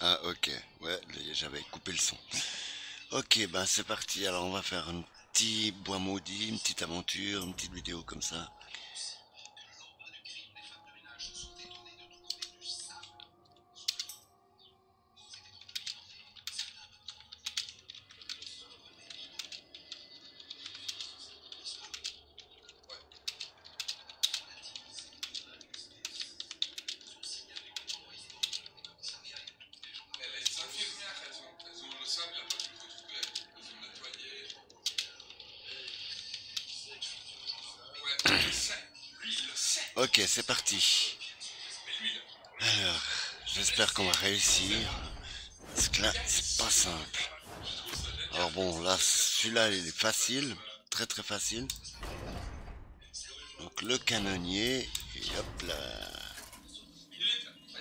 Ah, ok. Ouais, j'avais coupé le son. Ok, ben c'est parti. Alors, on va faire un petit bois maudit, une petite aventure, une petite vidéo comme ça. Les infirmières, elles ont le sable, il n'y a pas tout retrouvé. Elles ont nettoyé. Ouais, je sais. Lui, il le sait. Ok, c'est parti. Mais lui, Alors, j'espère qu'on va réussir. Parce que là, c'est pas simple. Alors bon, là, celui-là, il est facile. Très très facile. Donc le canonnier. Et hop là.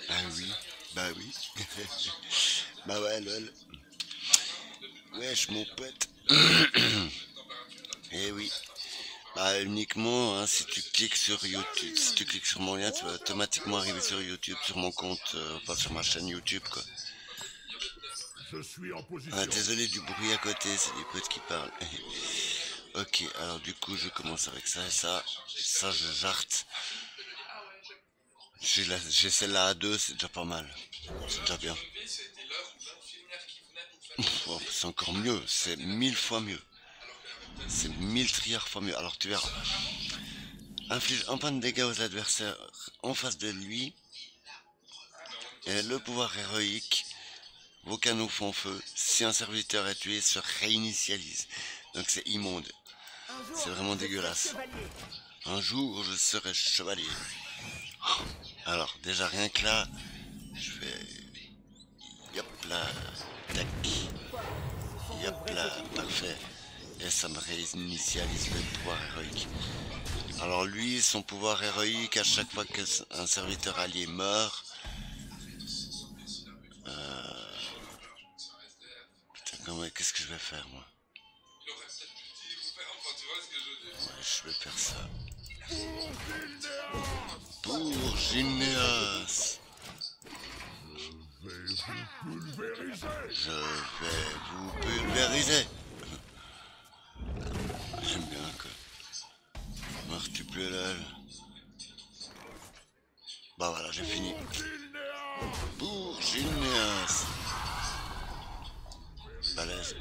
Ah oui. Bah oui. Bah ouais, lol. Wesh, mon pote. Eh oui. Bah uniquement hein, si tu cliques sur YouTube, si tu cliques sur mon lien, tu vas automatiquement arriver sur YouTube, sur mon compte, enfin sur ma chaîne YouTube quoi. Je suis en Ah, position. désolé du bruit à côté, c'est des potes qui parlent. Ok, alors du coup je commence avec ça et ça. Ça je jarte. J'ai celle-là à deux, c'est déjà pas mal. C'est déjà bien. c'était l'heure où l'infirmière qui venait pour faire Oh, c'est encore mieux, c'est 1000 fois mieux. C'est 1000 trilliards fois mieux. Alors tu verras. Inflige un point de dégâts aux adversaires en face de lui. Et le pouvoir héroïque. Vos canaux font feu. Si un serviteur est tué, se réinitialise. Donc c'est immonde. C'est vraiment dégueulasse. Un jour, je serai chevalier. Alors, déjà rien que là, je vais... Yop là, tac. Yop là, parfait. Et ça me réinitialise le pouvoir héroïque. Alors lui, son pouvoir héroïque, à chaque fois qu'un serviteur allié meurt... Putain, qu'est-ce que je vais faire, moi? Il aurait peut-être dû dire ou faire, enfin, tu vois ce que je veux dire. Ouais, je vais faire ça. Gilnéas, Pour Gineas. je vais vous pulvériser. Je vais vous pulvériser. J'aime bien quoi. Martuple lol. Bah voilà, j'ai fini. Gilnéas, Pour Gineas. Balèze.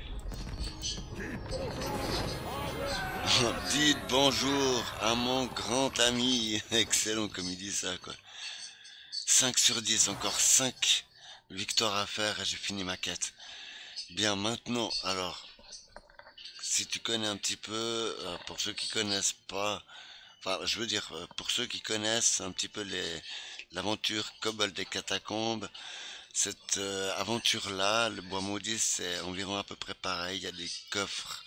Dites bonjour à mon grand ami. Excellent comme il dit ça quoi. 5 sur 10, encore 5 victoires à faire et j'ai fini ma quête. Bien maintenant, alors, si tu connais un petit peu, pour ceux qui connaissent pas, enfin je veux dire, pour ceux qui connaissent un petit peu l'aventure Cobble des Catacombes, cette aventure-là, le bois maudit, c'est environ à peu près pareil, il y a des coffres,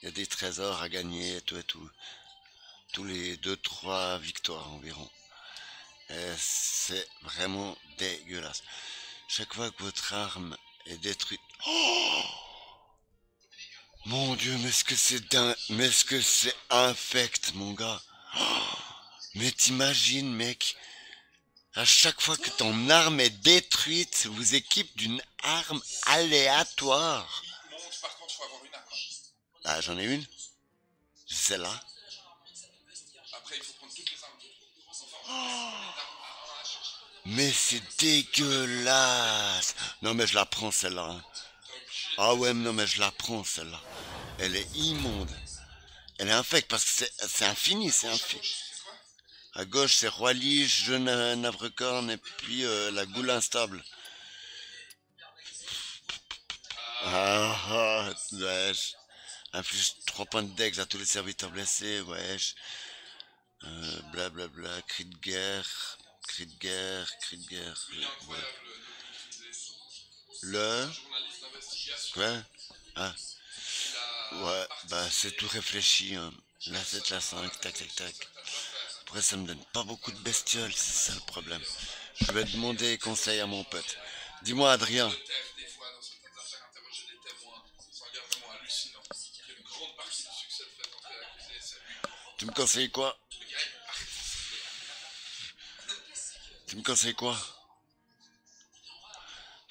il y a des trésors à gagner et tout et tout. Tous les deux-trois victoires environ. Et c'est vraiment dégueulasse. Chaque fois que votre arme est détruite... Oh mon dieu, mais est-ce que c'est mais est-ce que c'est infect, mon gars? Oh mais t'imagines, mec, à chaque fois que ton arme est détruite, vous équipe d'une arme aléatoire. Monte, par contre, faut avoir une arme. Ah, j'en ai une. C'est celle-là. Après, il faut prendre toutes les armes. Mais c'est dégueulasse. Non, mais je la prends, celle-là. Hein. Ah ouais, non, mais je la prends, celle-là. Elle est immonde. Elle est infecte parce que c'est infini, c'est infini. À gauche, c'est Roi Lige, Jeune Navrecorne et puis la goule instable. Ah, wesh. Inflige 3 points de dex à tous les serviteurs blessés, wesh. Blablabla, cri de guerre, cri de guerre, cri de guerre. Ouais. Le... Quoi? Ah. Ouais, bah c'est tout réfléchi, hein. La 7, la 5, tac, tac, tac. Après, ça me donne pas beaucoup de bestioles, c'est ça le problème. Je vais demander conseil à mon pote. Dis-moi, Adrien. Des fois, dans certaines affaires, interroger des témoins, c'est un gars vraiment hallucinant. Il y a une grande partie du succès de fait entrer l'accusé, c'est lui. Tu me conseilles quoi? Le gars, il est parti. Tu me conseilles quoi?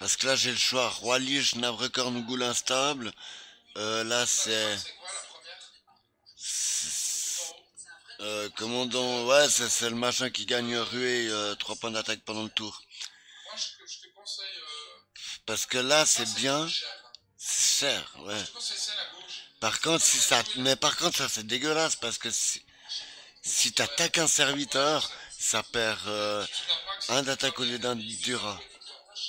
Parce que là, j'ai le choix. Roi Lige, Navrecorn ou Goule instable. Là, c'est... C'est quoi la première? Commandant... Ouais, c'est le machin qui gagne ruée 3 points d'attaque pendant le tour. Moi, je te conseille. Parce que là, Ça, c'est bien. cher, hein. C'est cher, ouais. Je te conseille celle à gauche. Par contre, si ça... Mais par contre, ça, c'est dégueulasse. Parce que si t'attaques un serviteur, ça perd Tu n'as pas que c'est un d'attaque au lieu d'un dura.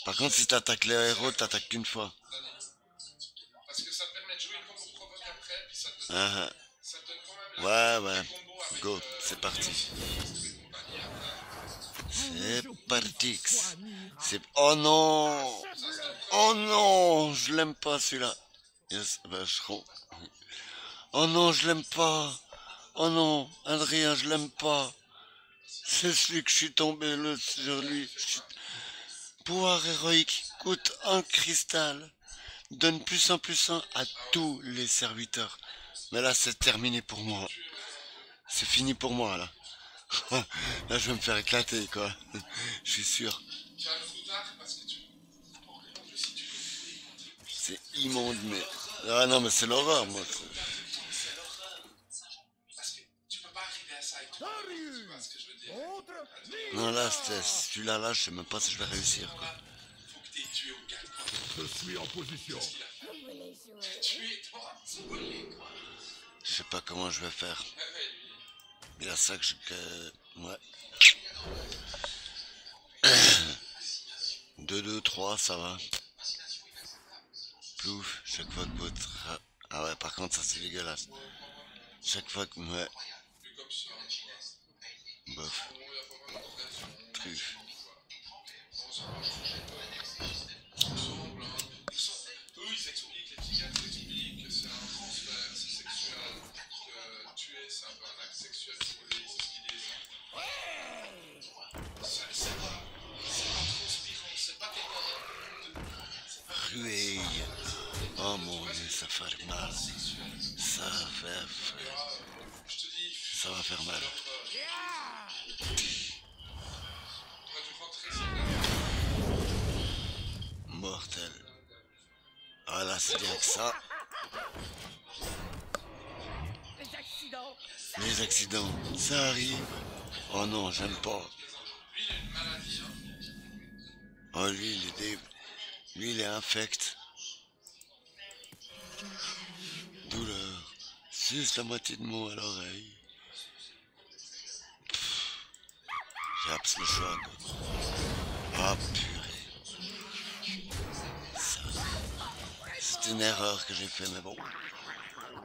Par contre, si t'attaques les héros, t'attaques qu'une fois. parce que ça te permet de jouer une combo provoque après, puis ça te donne, Ah, ça te donne quand même ouais, ouais. des combos avec Go, c'est parti. C'est parti. C'est... Oh non! Oh non! Je l'aime pas celui-là. Yes, vacheron. Oh non, je l'aime pas. Oh non, Adrien, je l'aime pas. C'est celui que je suis tombé sur lui. Pouvoir héroïque coûte un cristal. Donne plus un à tous les serviteurs. Mais là, c'est terminé pour moi. C'est fini pour moi, là. Là, je vais me faire éclater, quoi. Je suis sûr. Tu as le foutard parce que tu. En plus, si tu veux. C'est immonde, mais... Ah non, mais c'est l'horreur, moi. Parce que tu peux pas arriver à ça avec toi. Tu vois ce que je veux dire? Contre Non, là, celui-là, là, je sais même pas si je vais réussir, quoi. Faut que t'aies tué au 4. Je suis en position. Tué toi, c'est volé quoi. Je sais pas comment je vais faire. Ouais, lui. Il y a ça que je... Ouais. 2, 2, 3, ça va. Plouf, chaque fois que votre... Ah ouais, par contre, ça, c'est dégueulasse. Chaque fois que... Ouais, Plus comme ça. bof. Bon, il y a pas mal de raisons. Truffe. On semble, hein. Eux, ils expliquent, les psychiatres expliquent que c'est un transfert, c'est sexuel, que tuer, c'est un peu un acte sexuel pour eux, c'est ce qu'ils disent. C'est pas transpirant, c'est pas quelqu'un de... Rueille. Oh mon dieu, ça fait mal. Ça fait... Je te dis, Ça va faire mal. t'aurais dû rentrer ça. Mortel. Ah là, c'est bien que ça. Les accidents, ça arrive. Oh non, j'aime pas. Lui, il a une maladie, hein. Oh, lui, il est infect. Douleur. Juste la moitié de mot à l'oreille. J'ai abs le choix, quoi. Ah, purée. Ça, c'est une erreur que j'ai fait, mais bon.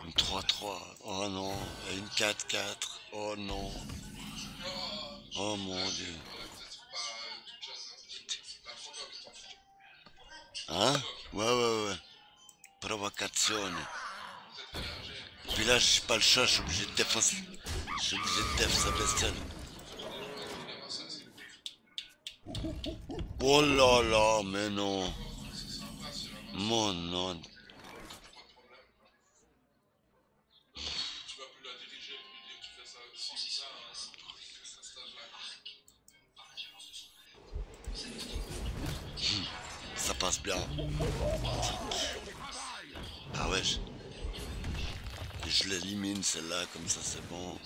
Une 3-3. Oh non. Et une 4-4. Oh non. Oh mon dieu. Hein? Ouais. Provocation. Puis là, j'ai pas le choix, je suis obligé de défoncer. Je suis obligé de défoncer sa bestiole. Oh là là, mais non. Mon non. Tu vas plus la diriger, lui dire tu fais ça aussi, ça, à ce stage-là. Ça passe bien. Ah ouais, je l'élimine celle-là, comme ça c'est bon.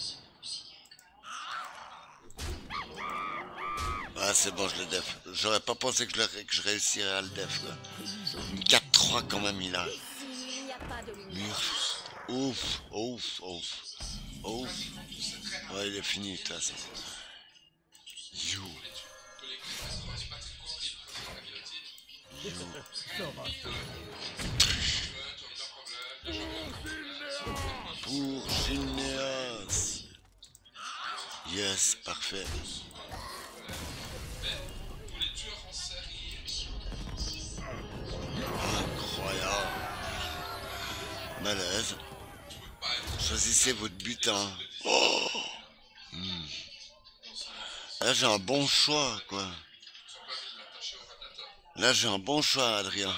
Ah c'est bon, je le def. J'aurais pas pensé que je réussirais à le def, quoi. Une 4-3 quand même, il a. Mur. Ouf. Ouais, il est fini, de toute façon. You. Pour Gineas. Yes, parfait. Pour les tueurs en série, Incroyable. Malaise. Choisissez votre butin. Oh. Là j'ai un bon choix, quoi. Là j'ai un bon choix, Adrien.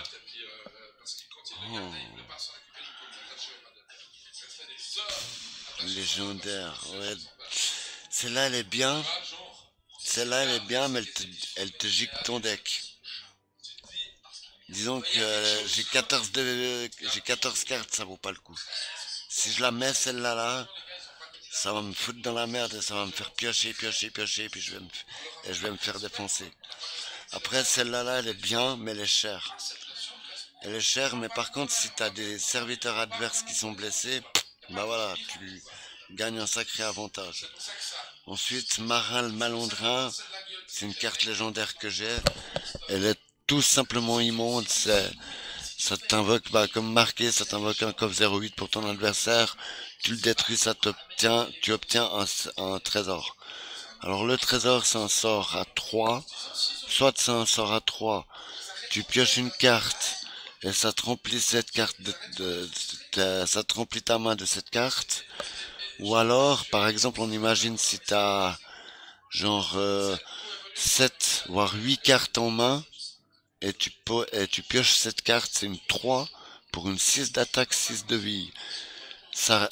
parce qu'il continue de garder, il ne peut pas s'en occuper du coup, il est attaché au radiateur. Ça fait des heures. Légendaire, ouais. Celle-là elle est bien. Ah, genre, Celle-là elle est bien, mais elle te gicle ton deck. tu te dis, Disons que j'ai 14 cartes, ça vaut pas le coup. Si je la mets celle-là là, ça va me foutre dans la merde et ça va me faire piocher, piocher, piocher, puis je vais me faire défoncer. Après celle-là là, elle est bien, mais elle est chère. Elle est chère, mais par contre si t'as des serviteurs adverses qui sont blessés, bah voilà, tu gagnes un sacré avantage. Ensuite, Marin le Malondrin, c'est une carte légendaire que j'ai. Elle est tout simplement immonde. Ça t'invoque, bah, comme marqué, ça t'invoque un coffre 08 pour ton adversaire. Tu le détruis, tu obtiens un trésor. Alors le trésor, c'est un sort à 3. Soit c'est un sort à 3. Tu pioches une carte et ça te remplit cette carte ça te remplit ta main de cette carte. Ou alors, par exemple, on imagine si t'as genre 7 voire 8 cartes en main et tu pioches cette carte, c'est une 3 pour une 6 d'attaque, 6 de vie. Ça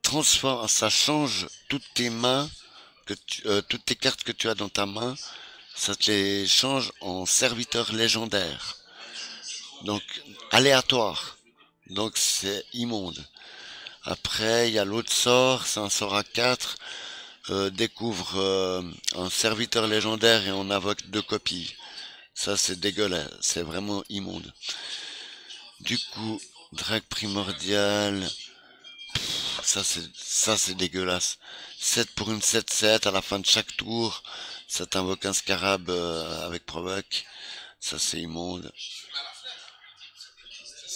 transforme, ça change toutes tes mains, toutes tes cartes que tu as dans ta main, ça te les change en serviteurs légendaires. Donc, aléatoire. Donc, c'est immonde. Après, il y a l'autre sort, c'est un sort à 4. Découvre un serviteur légendaire et on invoque 2 copies. Ça c'est dégueulasse, c'est vraiment immonde. Du coup, drague primordial, ça c'est dégueulasse. 7 pour une 7-7 à la fin de chaque tour, ça t'invoque un scarab avec provoque. Ça c'est immonde.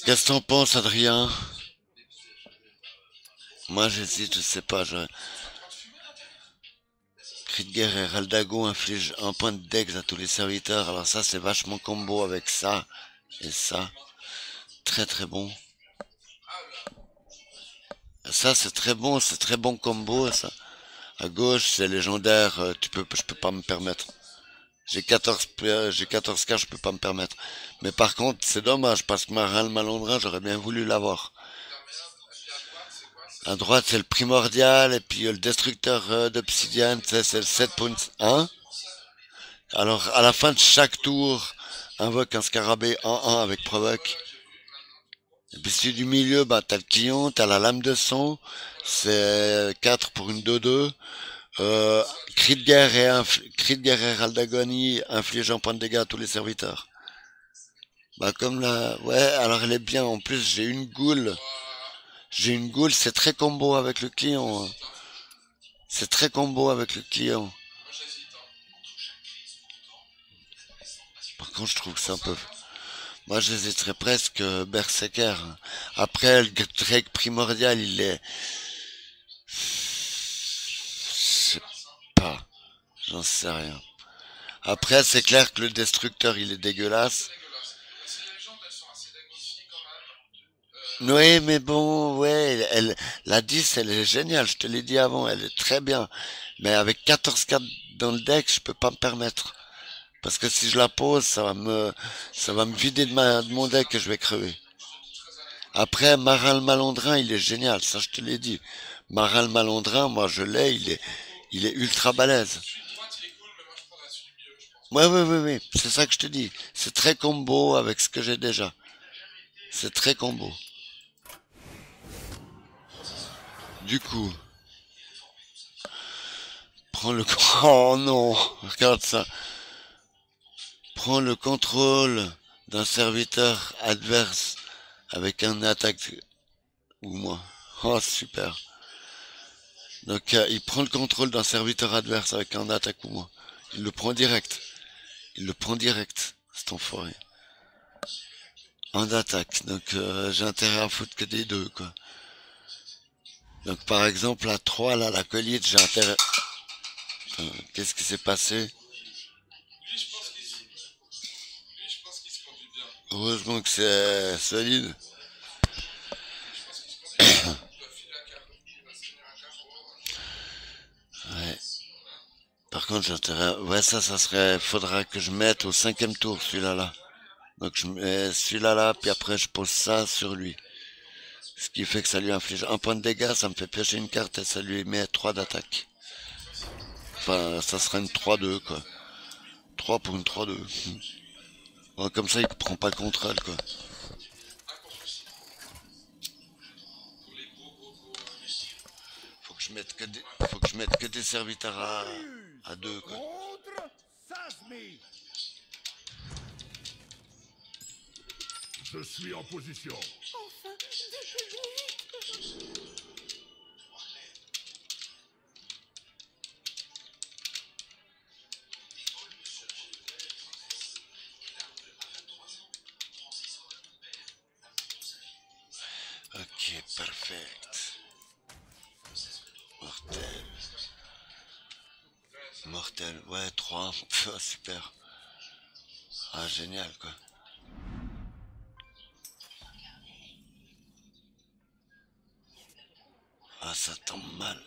Qu'est-ce que t'en penses, Adrien? Moi j'hésite, je sais pas, Cri de guerre et Raldago inflige un point de dex à tous les serviteurs. Alors ça c'est vachement combo avec ça et ça. Très très bon. Ça c'est très bon, c'est très bon combo ça. À gauche c'est légendaire, je peux pas me permettre. J'ai 14 cartes, je peux pas me permettre. Mais par contre c'est dommage parce que Marin le Malondrin j'aurais bien voulu l'avoir. À droite c'est le primordial et puis le destructeur d'obsidienne, c'est le 7 points. Hein? Alors, à la fin de chaque tour, invoque un scarabée 1-1 avec provoque. Et puis celui du milieu, bah t'as le client, t'as la lame de sang, c'est 4 pour une 2-2. Cri de guerre et râle d'agonie, inflige un point de dégâts à tous les serviteurs. Bah comme là, ouais, alors elle est bien. En plus, j'ai une goule. J'ai une goule, c'est très combo avec le client, hein. C'est très combo avec le client. Par contre, je trouve que c'est un peu... Moi, j'hésiterais presque Berserker. Après, le Drake primordial, il est... Je sais pas. J'en sais rien. Après, c'est clair que le destructeur, il est dégueulasse. Oui, mais bon, ouais, la 10, elle est géniale, je te l'ai dit avant, elle est très bien. Mais avec 14 cartes dans le deck, je peux pas me permettre. Parce que si je la pose, ça va me vider de mon deck et je vais crever. Après, Marin le Malondrin, il est génial, ça je te l'ai dit. Marin le Malondrin, moi je l'ai, il est ultra balèze. Ouais, ouais, ouais, ouais, c'est ça que je te dis. C'est très combo avec ce que j'ai déjà. C'est très combo. Du coup, prends le... Oh non, regarde ça. Prends le contrôle d'un serviteur adverse avec un attaque ou moi. Oh super. Donc il prend le contrôle d'un serviteur adverse avec un attaque ou moi. Il le prend direct. Il le prend direct. C'est enfoiré. En attaque. Donc j'ai intérêt à foutre que des deux quoi. Donc par exemple à 3 là la colite j'ai intérêt. Qu'est-ce qui s'est passé? Heureusement que c'est solide. Ouais. Par contre, j'ai intérêt... Ouais, ça serait... Faudra que je mette au 5e tour, celui-là, là. Donc, je mets celui-là, là, puis après, je pose ça sur lui. Ce qui fait que ça lui inflige un point de dégâts, ça me fait piocher une carte et ça lui met 3 d'attaque. Enfin, ça sera une 3-2, quoi. 3 pour une 3-2. Ouais, comme ça, il prend pas le contrôle, quoi. Incompréhensible. Pour les gros. Faut que je mette que des serviteurs à deux, quoi. Contre Sasmi. Je suis en position. Enfin, du public. Ok, perfect. Mortel. Mortel, ouais, 3. Super. Ah, génial, quoi. Ah, ça tombe mal.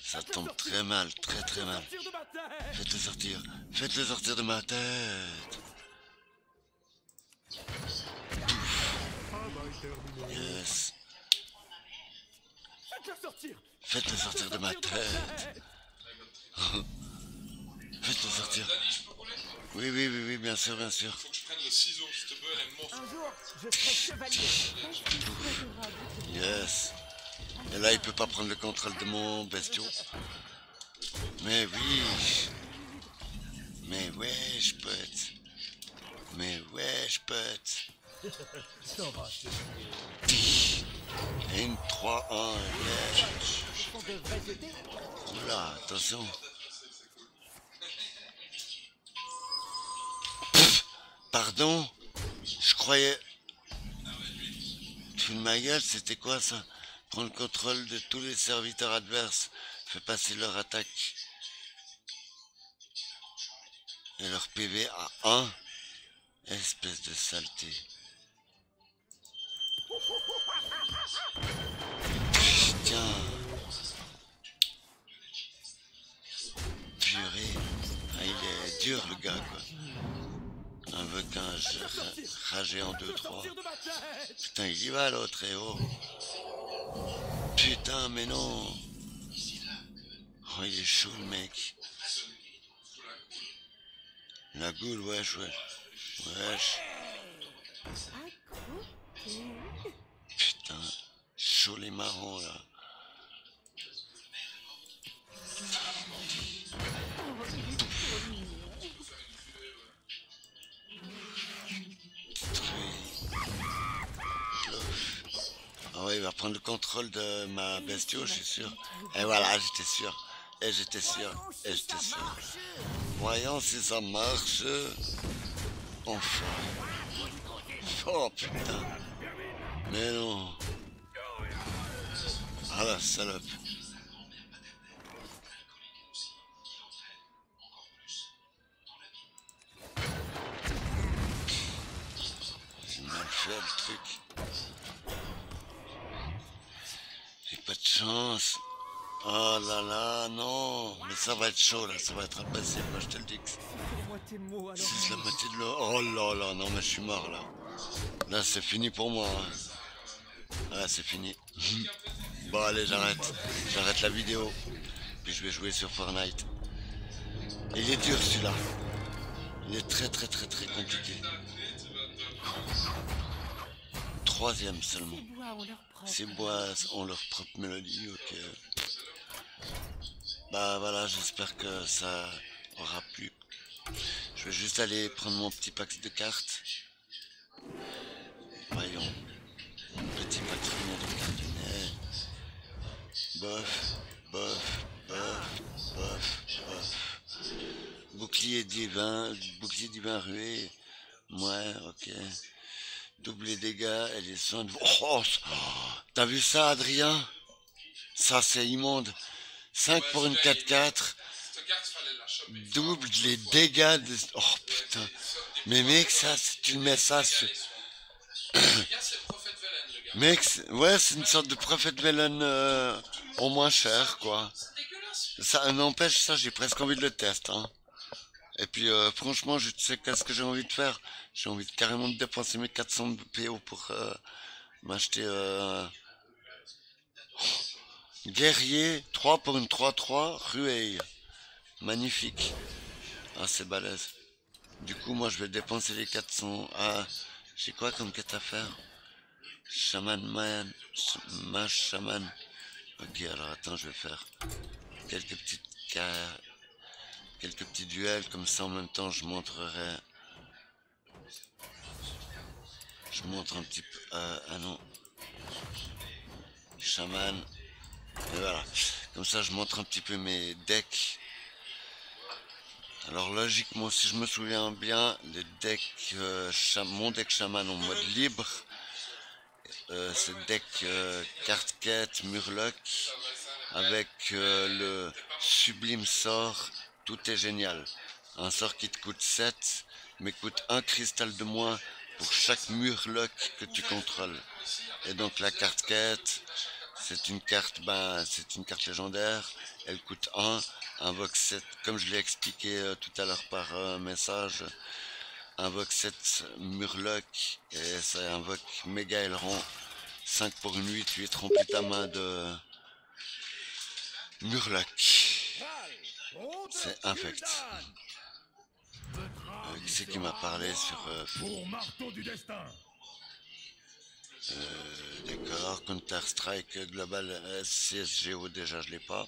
Ça tombe très mal, très mal. Faites-le sortir. Faites-le sortir de ma tête. Yes. Faites-le sortir de ma tête. Faites-le sortir. Dani, je peux rouler? Oui, bien sûr. Faut que je prenne le ciseau, cette bœuf, elle est monstre. Un jour, je serai chevalier. Yes. Et là, il peut pas prendre le contrôle de mon bestiau. Mais oui. Mais ouais, je peux être. Mais ouais, je peux être. Et une 3-1. Yeah. On devrait jeter. Oula, attention. Pardon? Je croyais... Tu de ma gueule, c'était quoi ça? Prendre le contrôle de tous les serviteurs adverses. Fait passer leur attaque. Et leur PV à 1. Espèce de saleté. Putain. Purée. Ah, il est dur le gars quoi. Invoque un ragé en 2-3. Putain, il y va l'autre, eh oh. Putain, mais non. Oh, il est chaud le mec. La goule, wesh. Putain, chaud les marrons là. Ah ouais, il va prendre le contrôle de ma bestiole, je suis sûr. Et voilà, j'étais sûr. Voyons si ça marche. Enfin. Oh putain. Mais non. Ah la salope. J'ai mal fait le truc. J'ai pas de chance. Oh là là, non. Mais ça va être chaud là, ça va être impossible, moi je te le dis. Si c'est la moitié de l'eau. Oh là là, non mais je suis mort là. Là c'est fini pour moi. Là c'est fini. Bon allez, j'arrête la vidéo. Puis je vais jouer sur Fortnite. Et il est dur celui-là. Il est très compliqué. Troisième seulement. Ces bois ont leur propre mélodie, ok. Bah voilà, j'espère que ça aura plu. Je vais juste aller prendre mon petit pack de cartes. Voyons. Petit pack de cartes. Bof. Bouclier divin rué. Ouais, ok. Double les dégâts et les soins de... Oh, t'as vu ça, Adrien? Ça, c'est immonde. 5 pour une 4-4. Double les dégâts de... Oh, putain. Mais mec, ça, si tu le mets ça... Mec, ouais, c'est une sorte de Prophet Velen au moins cher, quoi. Ça n'empêche, ça, j'ai presque envie de le tester, hein. Et puis, franchement, je sais qu'est-ce que j'ai envie de faire. J'ai envie de carrément de dépenser mes 400 PO pour m'acheter guerrier 3 pour une 3-3 Rueil. Magnifique. Ah, c'est balèze. Du coup, moi, je vais dépenser les 400. Ah, j'ai quoi comme quête à faire? Shaman Man, Mage Shaman. Ok, alors attends, je vais faire quelques petites quelques petits duels, comme ça en même temps je montrerai. Je montre un petit peu. Ah non. Shaman. Et voilà. Comme ça je montre un petit peu mes decks. Alors logiquement, si je me souviens bien, les decks, mon deck Shaman en mode libre, c'est deck carte quête, Murloc, avec le sublime sort, tout est génial. Un sort qui te coûte 7, mais coûte un cristal de moins pour chaque Murloc que tu contrôles. Et donc la carte quête, c'est une carte, c'est une carte légendaire, elle coûte 1, invoque 7, comme je l'ai expliqué tout à l'heure par message, invoque 7 Murloc, et ça invoque méga aileron, 5 pour une 8 remplit ta main de Murloc. C'est infect. Qui c'est qui m'a parlé sur... Pour marteau du destin. D'accord, Counter-Strike Global CSGO, déjà je l'ai pas.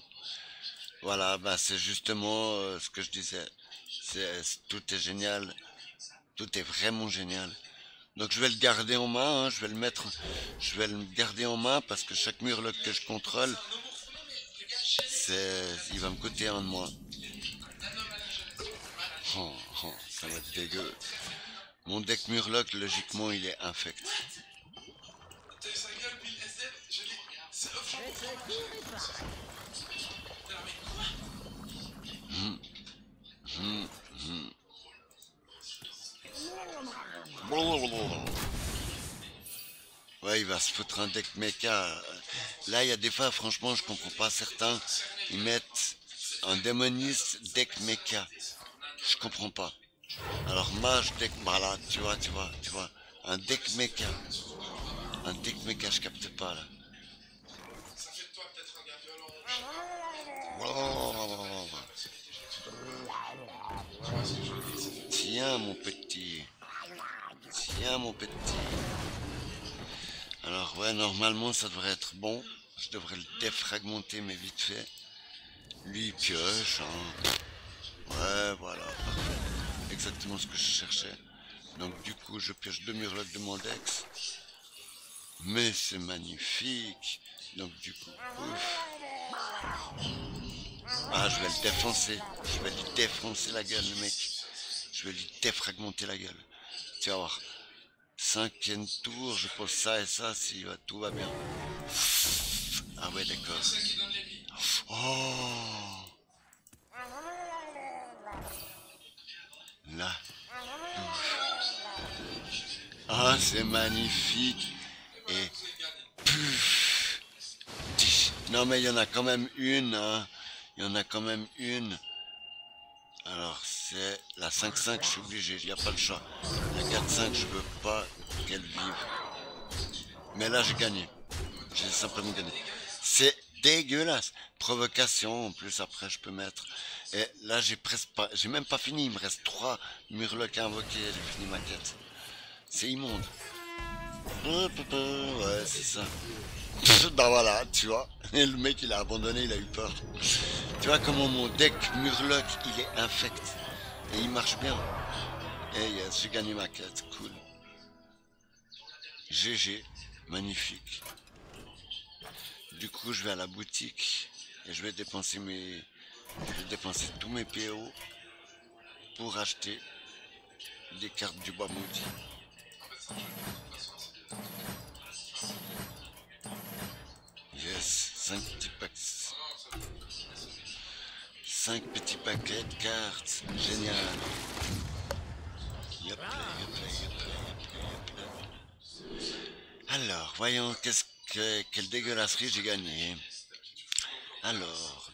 Voilà, c'est justement ce que je disais. Tout est génial, tout est vraiment génial. Donc je vais le garder en main, hein, je vais le garder en main parce que chaque Murloc que je contrôle, il va me coûter un de moins. Ça va être dégueu. Mon deck Murloc, logiquement, il est infect. Ouais, il va se foutre un deck mecha. Là, il y a des fois, franchement, je comprends pas certains. Ils mettent un démoniste deck mecha. Je comprends pas. Alors, mage deck, voilà, tu vois. Un deck mecha. Un deck mecha, je capte pas là. Tiens, mon petit. Tiens, mon petit. Alors, ouais, normalement, ça devrait être bon. Je devrais le défragmenter, mais vite fait. Lui, il pioche. Hein. Ouais, voilà, parfait. Exactement ce que je cherchais. Donc, du coup, je pioche 2 Murlocs de mon Dex. Mais c'est magnifique. Donc, du coup, ouf. Ah, je vais le défoncer. Je vais lui défoncer la gueule, le mec. Je vais lui défragmenter la gueule. Tu vas voir. 5e tour, je pose ça et ça, si tout va bien. Ah ouais, d'accord. Oh là. Ah, c'est magnifique. Et puf. Non, mais il y en a quand même une. Hein. Il y en a quand même une. Alors, c'est la 5-5, je suis obligé, il n'y a pas le choix. La 4-5, je veux pas qu'elle vive. Mais là, j'ai gagné. J'ai simplement gagné. C'est dégueulasse. Provocation, en plus, après, je peux mettre. Et là, j'ai même pas fini. Il me reste 3 Murlocs à invoquer. J'ai fini ma quête. C'est immonde. Ouais, c'est ça. Bah voilà, tu vois. Et le mec, il a abandonné, il a eu peur. Tu vois comment mon deck Murloc, il est infect. Et il marche bien. Et yes, j'ai gagné ma quête. Cool. GG. Magnifique. Du coup, je vais à la boutique. Et je vais dépenser tous mes PO pour acheter des cartes du bois maudit. Yes, 5 petits packs. 5 petits paquets de cartes. Génial. Yep, alors, voyons quelle dégueulasserie j'ai gagné. Alors,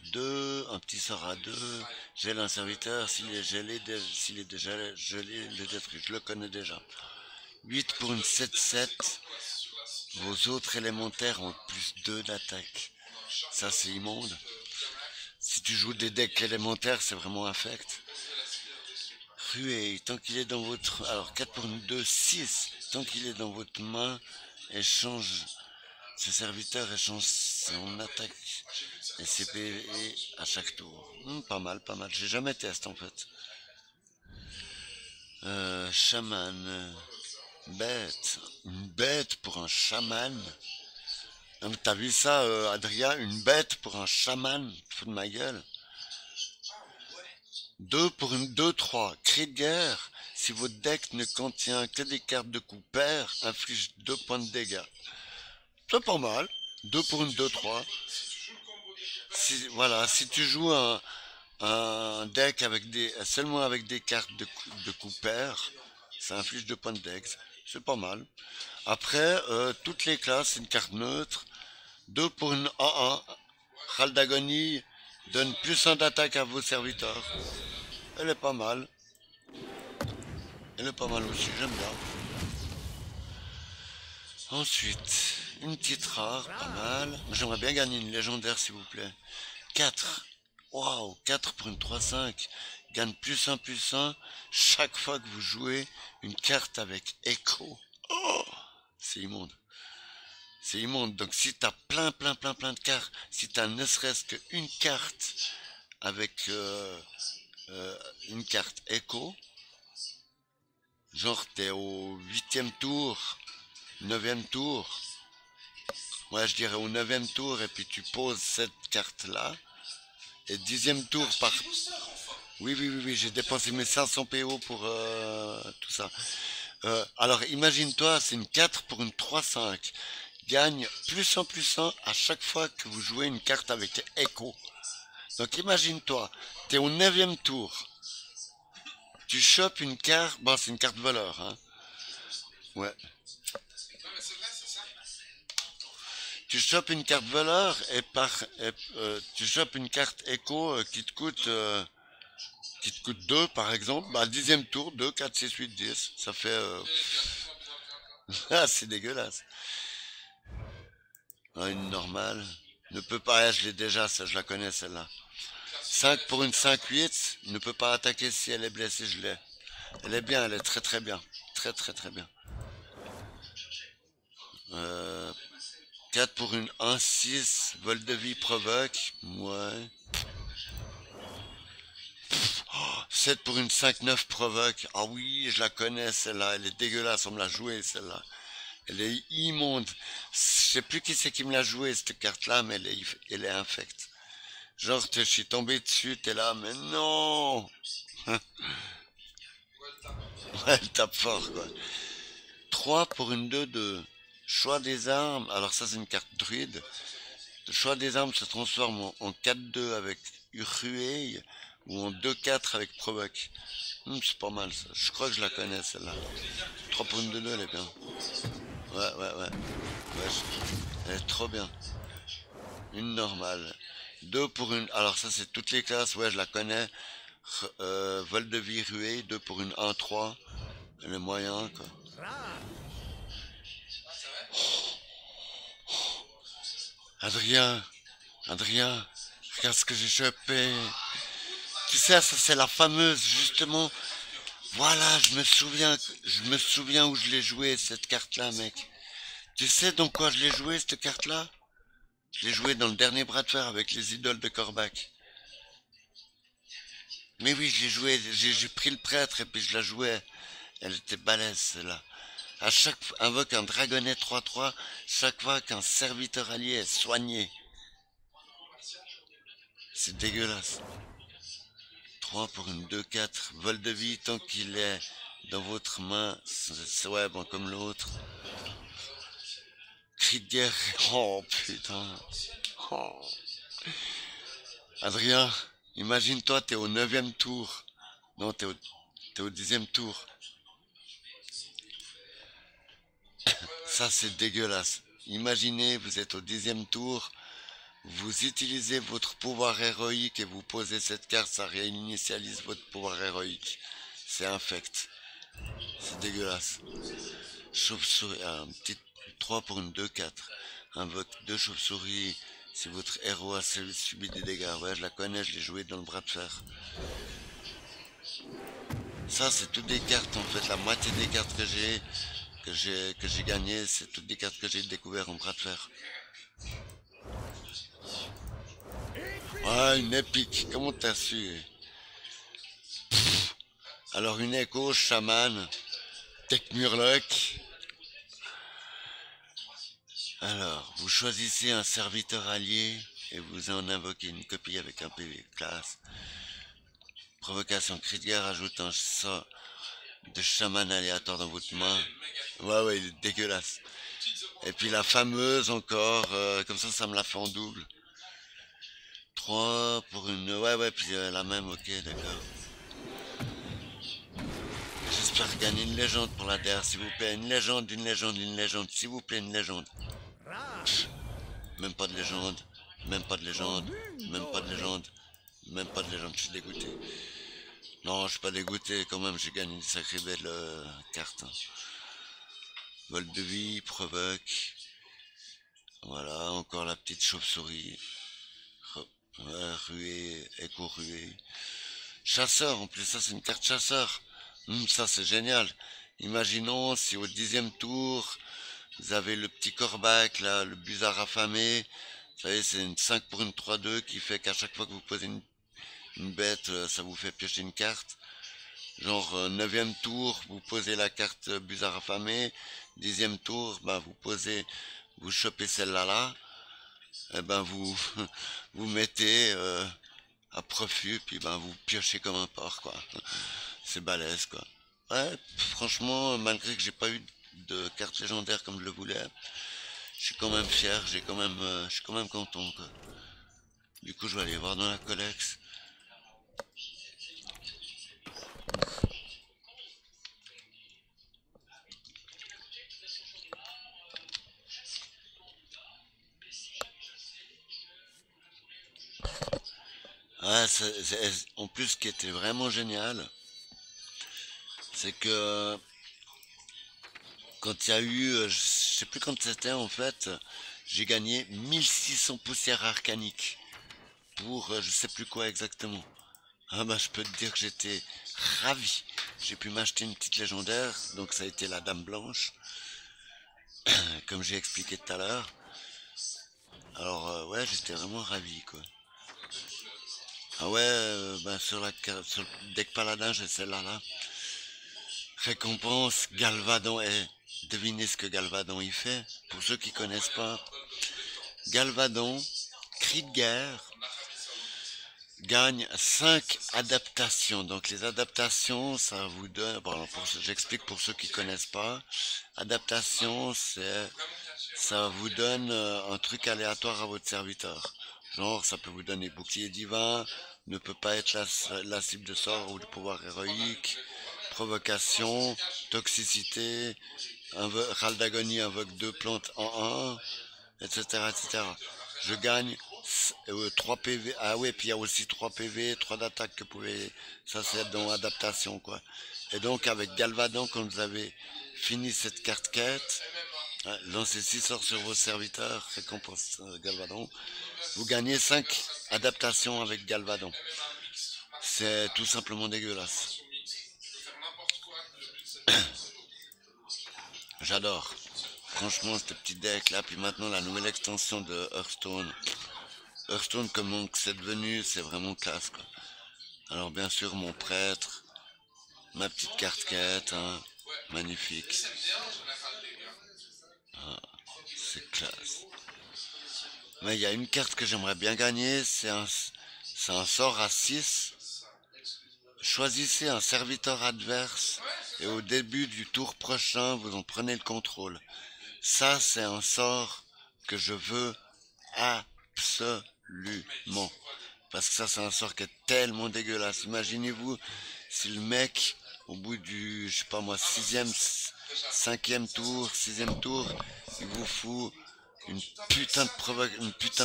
un petit sort à 2. Gèle un serviteur. S'il est gelé, s'il est déjà gelé, le détruit. Je le connais déjà. 8 pour une 7-7. Vos autres élémentaires ont plus 2 d'attaque. Ça, c'est immonde. Si tu joues des decks élémentaires, c'est vraiment infect. Ruée, tant qu'il est dans votre... Alors 4 pour une 2, 6. Tant qu'il est dans votre main, échange... Ce serviteur échange son attaque et ses PV à chaque tour. Pas mal, pas mal. J'ai jamais testé en fait. Chaman. Bête. Une bête pour un chaman. Non, mais t'as vu ça, Adrien? Une bête pour un chaman? Tu te fous de ma gueule? 2 pour une 2-3. Cri de guerre. Si votre deck ne contient que des cartes de coup pair, inflige 2 points de dégâts. C'est pas mal. 2 pour une 2-3. Si, voilà, si tu joues un deck avec seulement avec des cartes de coup pair, ça inflige 2 points de dex. C'est pas mal. Après, toutes les classes, c'est une carte neutre. 2 pour une 1-1. Râle d'agonie donne plus 1 d'attaque à vos serviteurs. Elle est pas mal. Elle est pas mal aussi, j'aime bien. Ensuite, une petite rare, pas mal. J'aimerais bien gagner une légendaire, s'il vous plaît. 4. Waouh, 4 pour une 3-5. Gagne plus 1 chaque fois que vous jouez une carte avec Echo. Oh, c'est immonde. C'est immonde. Donc si t'as plein de cartes, si t'as ne serait-ce qu'une carte avec une carte Echo, genre t'es au 8e tour, 9e tour, ouais je dirais au 9e tour, et puis tu poses cette carte là, et 10e tour par... Oui, j'ai dépensé mes 500 PO pour tout ça. Alors imagine-toi, c'est une 4 pour une 3-5. Gagne plus 1 à chaque fois que vous jouez une carte avec Echo. Donc imagine-toi, t'es au 9e tour. Tu chopes une carte, bon c'est une carte voleur, hein. Ouais. Tu chopes une carte voleur tu chopes une carte Echo qui te coûte 2 par exemple, bah 10e tour, 2, 4, 6, 8, 10, ça fait... Ah, c'est dégueulasse. Ah, une normale. Ne peut pas, je l'ai déjà, ça, je la connais celle-là. 5 pour une 5-8, ne peut pas attaquer si elle est blessée, je l'ai. Elle est bien, elle est très bien. Très bien. 4 pour une 1-6, vol de vie provoque, ouais. 7 pour une 5-9 provoque. Ah oui, je la connais celle-là. Elle est dégueulasse, on me l'a jouée celle-là. Elle est immonde. Je sais plus qui c'est qui me l'a jouée cette carte-là, mais elle est infecte. Genre, je suis tombé dessus, t'es là, mais non. Ouais, elle tape fort, quoi. 3 pour une 2-2. Choix des armes. Alors ça, c'est une carte druide. Le choix des armes se transforme en 4-2 avec Rueil ou en 2-4 avec Provoque. C'est pas mal ça. Je crois que je la connais celle-là. 3 pour une 2-2, elle est bien. Ouais, elle est trop bien. Une normale. 2 pour une... Alors ça c'est toutes les classes, ouais je la connais. Vol de vie Rueil, 2 pour une 1-3. Elle est moyen quoi. Adrien, regarde ce que j'ai chopé. Tu sais, ça c'est la fameuse, justement. Voilà, je me souviens où je l'ai joué, cette carte-là, mec. Tu sais dans quoi je l'ai joué, cette carte-là? Je l'ai joué dans le dernier bras de fer avec les idoles de Corbac. Mais oui, je l'ai joué, j'ai pris le prêtre et puis je la jouais. Elle était balèze, celle-là. À chaque fois, invoque un dragonnet 3-3, chaque fois qu'un serviteur allié est soigné. C'est dégueulasse. 3 pour une 2-4, vol de vie tant qu'il est dans votre main. Ouais, bon, comme l'autre. Cri de guerre. Oh, putain. Oh. Adrien, imagine-toi, t'es au 9e tour. Non, t'es au 10e tour. Ça, c'est dégueulasse. Imaginez, vous êtes au 10e tour, vous utilisez votre pouvoir héroïque et vous posez cette carte, ça réinitialise votre pouvoir héroïque. C'est infect. C'est dégueulasse. Chauve-souris, un petit 3 pour une 2-4. Invoque 2 chauves-souris si votre héros a subi des dégâts. Ouais, je la connais, je l'ai joué dans le bras de fer. Ça, c'est toutes des cartes, en fait. La moitié des cartes que j'ai gagnées, c'est toutes des cartes que j'ai découvertes en bras de fer. Ah, une épique. Comment t'as su? Alors, une écho, chaman, tech murloc. Alors, vous choisissez un serviteur allié et vous en invoquez une copie avec un PV classe. Provocation cri de guerre ajoute un sort de chaman aléatoire dans votre main. Ouais, il est dégueulasse. Et puis la fameuse encore, comme ça me l'a fait en double. 3 pour une... Ouais, puis la même, ok, d'accord. J'espère gagner une légende pour la DR, s'il vous plaît. Une légende, s'il vous plaît, une légende. Même pas de légende, même pas de légende, même pas de légende, même pas de légende, je suis dégoûté. Non, je suis pas dégoûté, quand même, j'ai gagné une sacrée belle carte. Vol de vie, provoque. Voilà, encore la petite chauve-souris. Ouais, ruée, écho-ruée. Chasseur, en plus, ça c'est une carte chasseur. Ça c'est génial. Imaginons si au 10e tour, vous avez le petit corbac, là, le busard affamé. Vous savez, c'est une 5 pour une 3-2 qui fait qu'à chaque fois que vous posez une bête, ça vous fait piocher une carte. Genre, 9e tour, vous posez la carte busard affamé. 10e tour, vous chopez celle-là là. Et ben vous vous mettez à profit, puis vous piochez comme un porc, quoi. C'est balèze, quoi. Ouais, franchement, malgré que j'ai pas eu de carte légendaire comme je le voulais, je suis quand même fier, je suis quand même content, quoi. Du coup, je vais aller voir dans la collection. Ah, en plus, ce qui était vraiment génial, c'est que quand il y a eu, je sais plus quand c'était en fait, j'ai gagné 1600 poussières arcaniques pour je sais plus quoi exactement. Ah bah je peux te dire que j'étais ravi. J'ai pu m'acheter une petite légendaire, donc ça a été la Dame Blanche, comme j'ai expliqué tout à l'heure. Alors ouais, j'étais vraiment ravi, quoi. Ah ouais, sur le deck paladin, j'ai celle-là là. Récompense Galvadon. Devinez ce que Galvadon il fait. Pour ceux qui connaissent pas, Galvadon, cri de guerre, gagne 5 adaptations. Donc les adaptations, ça vous donne... Bon, j'explique pour ceux qui connaissent pas. Adaptation, ça vous donne un truc aléatoire à votre serviteur. Genre, ça peut vous donner bouclier divin, ne peut pas être la cible de sort ou de pouvoir héroïque, provocation, toxicité, râle d'agonie invoque 2 plantes en 1, etc. Je gagne 3 PV. Ah ouais, puis il y a aussi 3 PV, 3 d'attaque que vous pouvez... Ça c'est dans adaptation, quoi. Et donc avec Galvadon, quand vous avez fini cette carte quête, lancez 6 sorts sur vos serviteurs, récompense Galvadon. Vous gagnez 5 adaptations avec Galvadon. C'est tout simplement dégueulasse. J'adore. Franchement, ce petit deck là, puis maintenant la nouvelle extension de Hearthstone. Hearthstone, comme c'est devenu, c'est vraiment classe, quoi. Alors bien sûr, mon prêtre, ma petite carte quête, hein, magnifique. Ah, c'est classe. Mais il y a une carte que j'aimerais bien gagner, c'est un sort à 6. Choisissez un serviteur adverse et au début du tour prochain, vous en prenez le contrôle. Ça, c'est un sort que je veux absolument. Parce que ça, c'est un sort qui est tellement dégueulasse. Imaginez-vous si le mec, au bout du, je sais pas moi, 6e, 5e tour, 6e tour, il vous fout une putain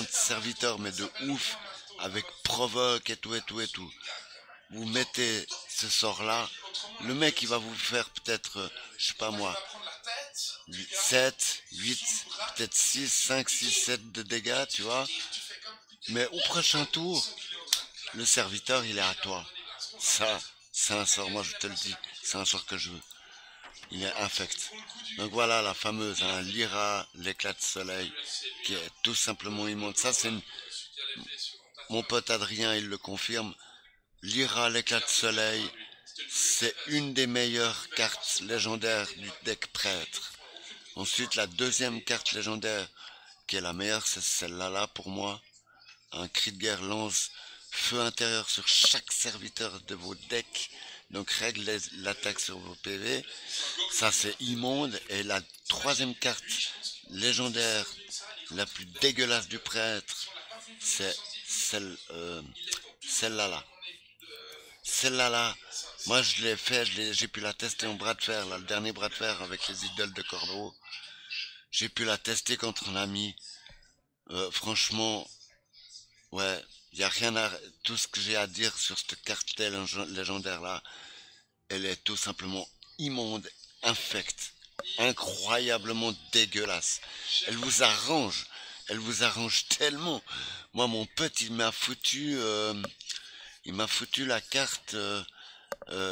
de serviteur, mais de ouf, avec provoque et tout. Vous mettez ce sort-là, le mec il va vous faire peut-être, je sais pas moi, 7, 8, peut-être 6, 5, 6, 7 de dégâts, tu vois. Mais au prochain tour, le serviteur il est à toi. Ça, C'est un sort, moi je te le dis. C'est un sort que je veux. Il est infect. Donc voilà la fameuse, hein, Lyra, l'éclat de soleil, qui est tout simplement immonde. Ça c'est mon pote Adrien, il le confirme. Lyra, l'éclat de soleil, c'est une des meilleures cartes légendaires du deck prêtre. Ensuite, la deuxième carte légendaire, qui est la meilleure, c'est celle-là là pour moi. Un cri de guerre lance feu intérieur sur chaque serviteur de vos decks. Donc règle l'attaque sur vos PV. Ça c'est immonde. Et la troisième carte légendaire, la plus dégueulasse du prêtre, c'est celle-là là. Celle-là là. Moi je l'ai fait, j'ai pu la tester en bras de fer, là, le dernier bras de fer avec les idoles de Corbeau. J'ai pu la tester contre un ami. Franchement, ouais, il y a rien à... Tout ce que j'ai à dire sur cette carte légendaire là, elle est tout simplement immonde, infecte, incroyablement dégueulasse. Elle vous arrange. Elle vous arrange tellement. Moi, mon pote, il m'a foutu la carte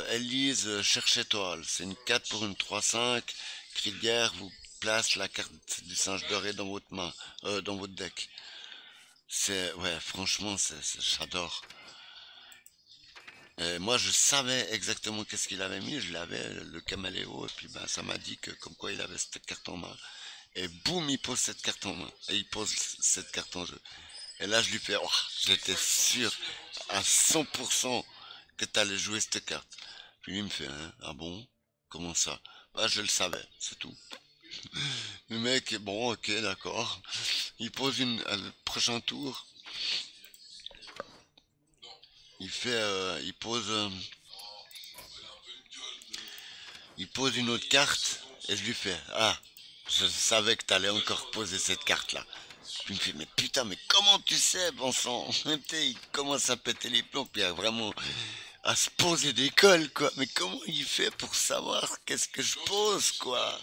Elise Cherche Étoile. C'est une 4 pour une 3-5. Cri de guerre vous place la carte du singe doré dans votre main, dans votre deck. C'est, ouais, franchement, j'adore. Moi, je savais exactement qu'est-ce qu'il avait mis. Je l'avais, le caméléo, et puis ben, ça m'a dit que comme quoi il avait cette carte en main. Et boum, il pose cette carte en main. Et il pose cette carte en jeu. Et là, je lui fais, oh, j'étais sûr à 100% que t'allais jouer cette carte. Puis lui il me fait, hein, ah bon? Comment ça? Bah, je le savais, c'est tout. Le mec, bon, ok, d'accord. Il pose le prochain tour. Il pose une autre carte et je lui fais, ah, je savais que t'allais encore poser cette carte-là. Puis il me fait, mais putain, mais comment tu sais, bon sang? Il commence à péter les plombs, puis vraiment à se poser des cols, quoi. Mais comment il fait pour savoir qu'est-ce que je pose, quoi?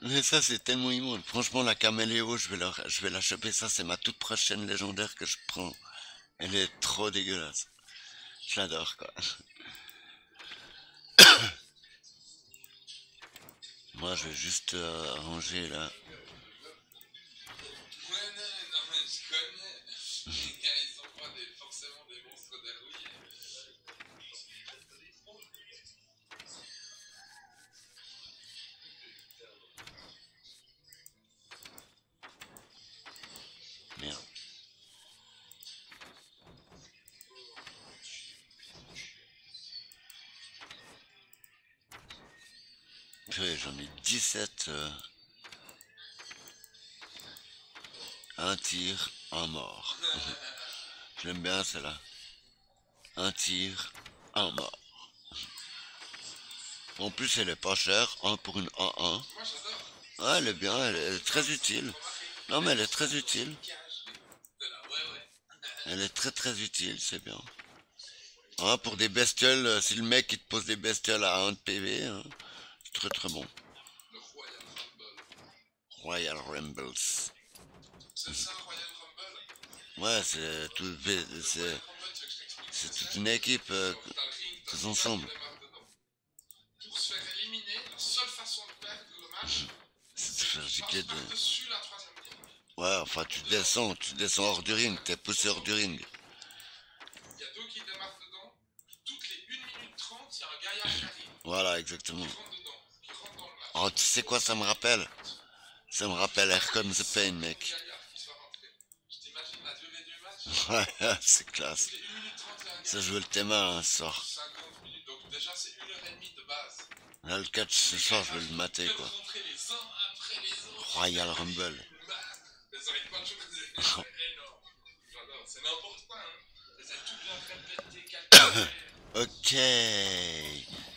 Mais ça, c'est tellement immonde. Franchement, la caméléo, je vais la choper. Ça, c'est ma toute prochaine légendaire que je prends. Elle est trop dégueulasse. Je l'adore, quoi. Moi, je vais juste ranger là. Ouais, non, mais je connais. Les gars, ils sont pas forcément des monstres dérouillés. Merde. Purée, j'en ai 17. Un tir, un mort. Je l'aime bien, celle-là. Un tir, un mort. En plus, elle est pas chère. 1 pour une A1. Moi, j'adore. Ouais, elle est bien, elle est très utile. Non, mais elle est très utile. De là, ouais. Elle est très très utile, c'est bien. Hein, pour des bestioles, si le mec il te pose des bestioles à 1 de PV, hein, c'est très très bon. Le Royal Rumble. Royal Rumbles. C'est ça, Royal Rumble? Ouais, c'est tout, Royal c'est Rumble, tu veux que je t'explique ce c'est que toute c'est? une équipe Donc, t'as le ring, t'as tous tout ça ensemble. qui démarre dedans. Pour se faire éliminer, la seule façon de perdre le match, C'est de c'est faire que tu gicler passes de... par-dessus la troisième ligne. Ouais, enfin tu descends hors du ring, t'es poussé hors du ring. Il y a deux qui démarrent dedans. Toutes les 1 minute 30, il y a un gaillard qui arrive, Voilà, exactement. qui rentre dedans, qui rentre dans le match. Oh, tu sais quoi ça me rappelle? Ça me rappelle Air Comes the Pain, mec. Gaillard qui soit rentré. Je t'imagine la durée du match. Ouais, c'est classe. Toutes les 1 minute 30, il y a un Ça gaillard. joue le thème un sort. 50 minutes, donc déjà c'est 1 heure et demie de base. Là, le catch ce soir, je vais le mater, Ils quoi. viennent rentrer les uns après les autres. Royal Rumble. Malade. Mais ça arrête pas de jouer. C'est énorme. J'adore. C'est n'importe quoi. Hein. C'est tout bien répété, calculé. Ok.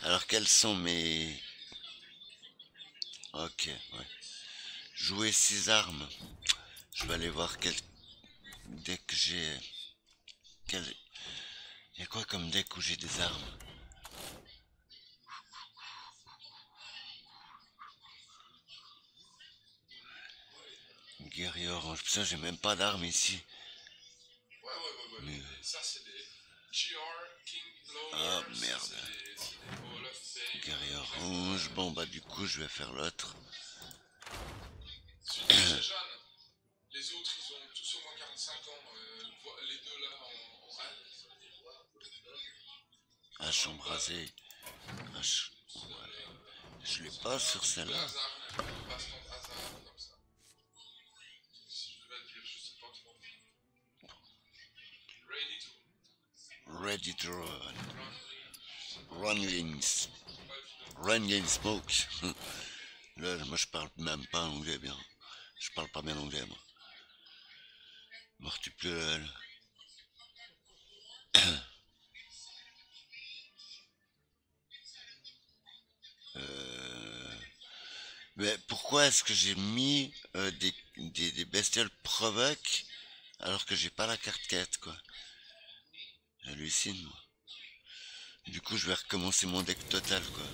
Alors, quels sont mes... Ok, ouais. Jouer 6 armes. Je vais aller voir quel deck j'ai... Quel... Il y a quoi comme deck où j'ai des armes? Guerrier orange. Putain, j'ai même pas d'armes ici. Ouais. Mais... Ça, c'est des. Ah merde. Guerrier rouge. Bon bah du coup je vais faire l'autre. Celui qui est très jeune. Les autres, ils ont tous au moins 45 ans. Les deux là en Hache embrasée. Hache. Ouais. Je l'ai pas sur celle-là. hasard, baston de hasard, comme ça. Si je devais dire, je sais pas trop. Ready to. Ready to run. Running. Running smoke. Là, moi je parle même pas anglais bien. Je parle pas bien anglais moi. Mortuple. Mais pourquoi est-ce que j'ai mis des bestioles provoque alors que j'ai pas la carte quête quoi? J'hallucine moi. Du coup je vais recommencer mon deck total quoi.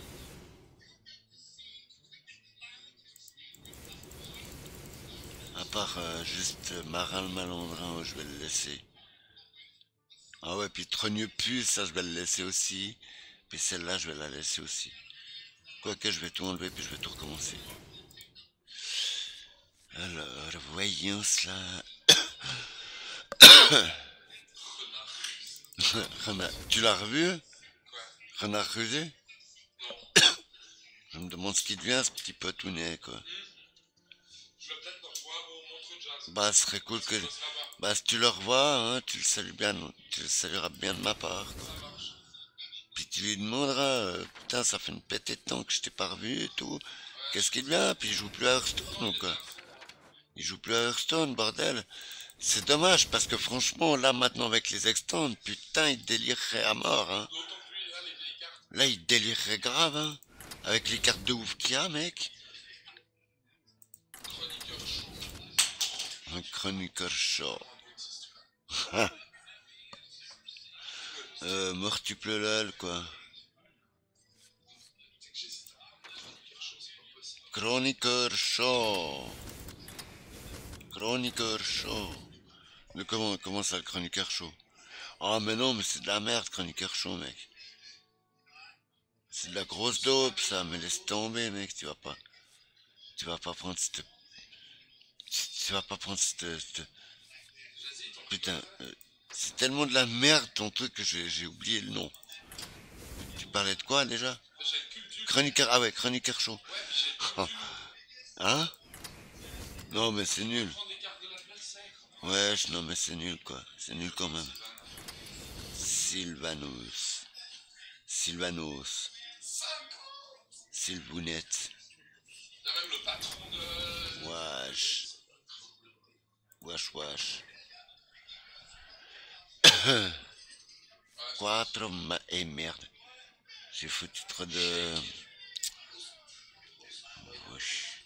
À part juste Marin le Malandrin, je vais le laisser. Ah ouais, puis Trogneux Puce, ça je vais le laisser aussi. Puis celle-là, je vais la laisser aussi. Quoique je vais tout enlever, puis je vais tout recommencer. Alors, voyons cela. Tu l'as revu? Renard rusé? Je me demande ce qui devient ce petit potounet, quoi. Je vais peut-être le revoir au Montreux Jazz. Bah, ce serait cool que... Bah, si tu le revois, hein, tu le salues bien, tu le salueras bien de ma part, quoi. Puis tu lui demanderas, putain, ça fait une pétée de temps que je t'ai pas revu et tout. Qu'est-ce qu'il devient? Puis il joue plus à Hearthstone, quoi. Il joue plus à Hearthstone, bordel. C'est dommage, parce que franchement, là, maintenant, avec les extends, putain, il délirerait à mort, hein. Là, il délirerait grave, hein. Avec les cartes de ouf qu'il y a, mec. Un chroniqueur chaud. Mortuple lol, quoi. Chroniqueur chaud. Chroniqueur chaud. Mais comment ça, le chroniqueur chaud? Ah, mais non, mais c'est de la merde, chroniqueur chaud, mec. C'est de la grosse dope, ça, mais laisse tomber, mec, tu vas pas prendre cette... Tu vas pas prendre cette... Putain, c'est tellement de la merde, ton truc, que j'ai oublié le nom. Tu parlais de quoi, déjà? Chroniqueur, ah ouais, chroniqueur chaud. Hein? Non, mais c'est nul. Ouais, non, mais c'est nul, quoi. C'est nul quand même. Sylvanos. Sylvanos. Sylvounette. Il y a même le patron de... Wesh. Wesh. Quattro Eh merde. J'ai foutu trop de... Wesh.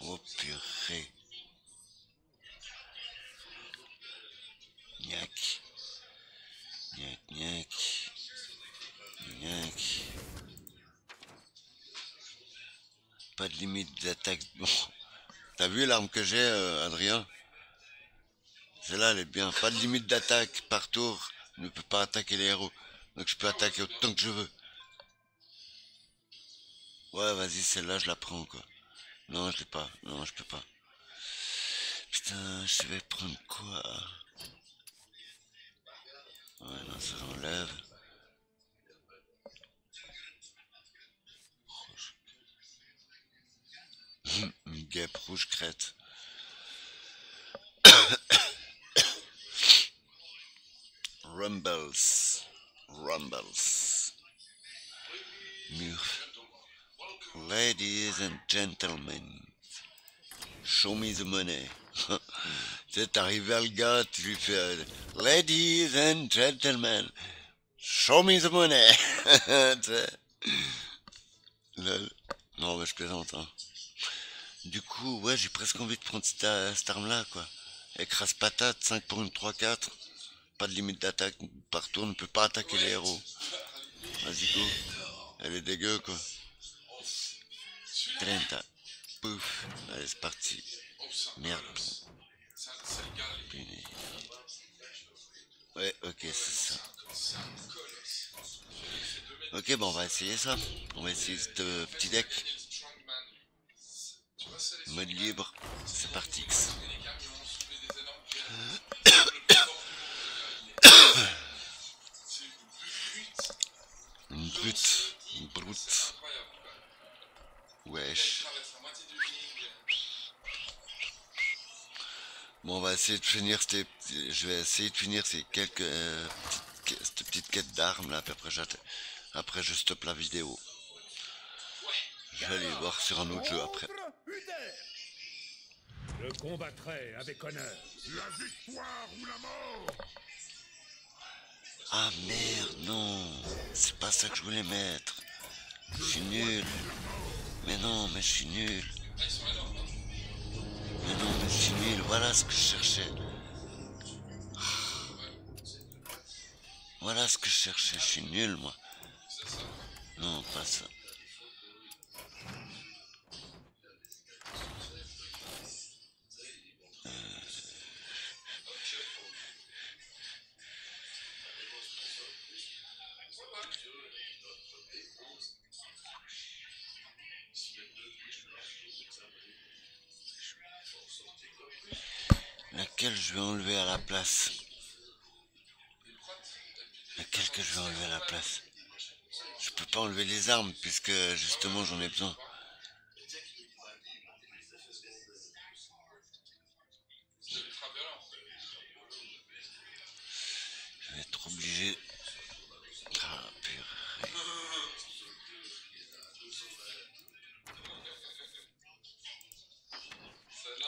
Oh purée. Gnac. Pas de limite d'attaque. Bon. T'as vu l'arme que j'ai, Adrien? Celle-là, elle est bien. Pas de limite d'attaque par tour. Ne peut pas attaquer les héros. Donc je peux attaquer autant que je veux. Ouais, vas-y, celle-là, je la prends, quoi. Non, je l'ai pas. Non, je peux pas. Putain, je vais prendre quoi? Ouais, non, ça enlève. Une guêpe rouge crête. Rumbles. Mur. Ladies and gentlemen, show me the money. Tu sais, t'arrives vers le gars, tu lui fais Ladies and gentlemen, show me the money. Non, mais je plaisante, hein. Du coup, ouais, j'ai presque envie de prendre cette arme-là, quoi. Écrase patate, 5 pour une 3-4. Pas de limite d'attaque par tour, ne peut pas attaquer les héros. Vas-y, go. Elle est dégueu, quoi. 30. Pouf. Allez, c'est parti. Merde. Ouais, ok, c'est ça. C'est un colosse. C'est 2 mètres. Ok, bon, on va essayer ça. On va essayer ce petit deck. Gagner le Strongman. Tu vois, ça, les Mode Strongman, libre, c'est parti. les camions, soulever des énormes pierres. Le plus fort du monde, c'est Une brute. Une brute. c'est incroyable, quoi. Il Wesh. traverse la moitié du ring. Bon, on va essayer de finir je vais essayer de finir ces quelques cette petite quête d'armes là, puis après je stoppe la vidéo. Je vais aller voir sur un autre jeu après. Contre Uder. Je combattrai avec honneur. La victoire ou la mort. Ah merde, non, c'est pas ça que je voulais mettre. Je suis nul. Mais non, mais je suis nul. Mais non, mais je suis nul, voilà ce que je cherchais. Voilà ce que je cherchais, je suis nul moi. Non, pas ça. Laquelle je vais enlever à la place? Laquelle que je vais enlever à la place? Je peux pas enlever les armes puisque justement j'en ai besoin. Je vais être obligé. Ah purée.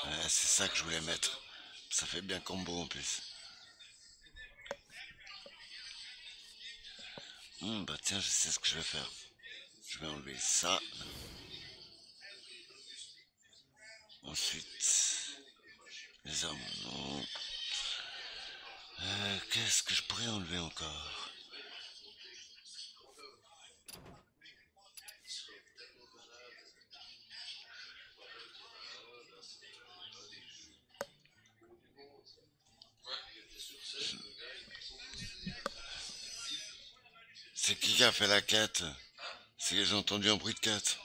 Ouais, c'est ça que je voulais mettre. Ça fait bien combo en plus. Bah tiens, je sais ce que je vais faire. Je vais enlever ça. Ensuite, les armes, non. Qu'est-ce que je pourrais enlever encore? C'est qui a fait la quête? C'est que j'ai entendu un bruit de quête.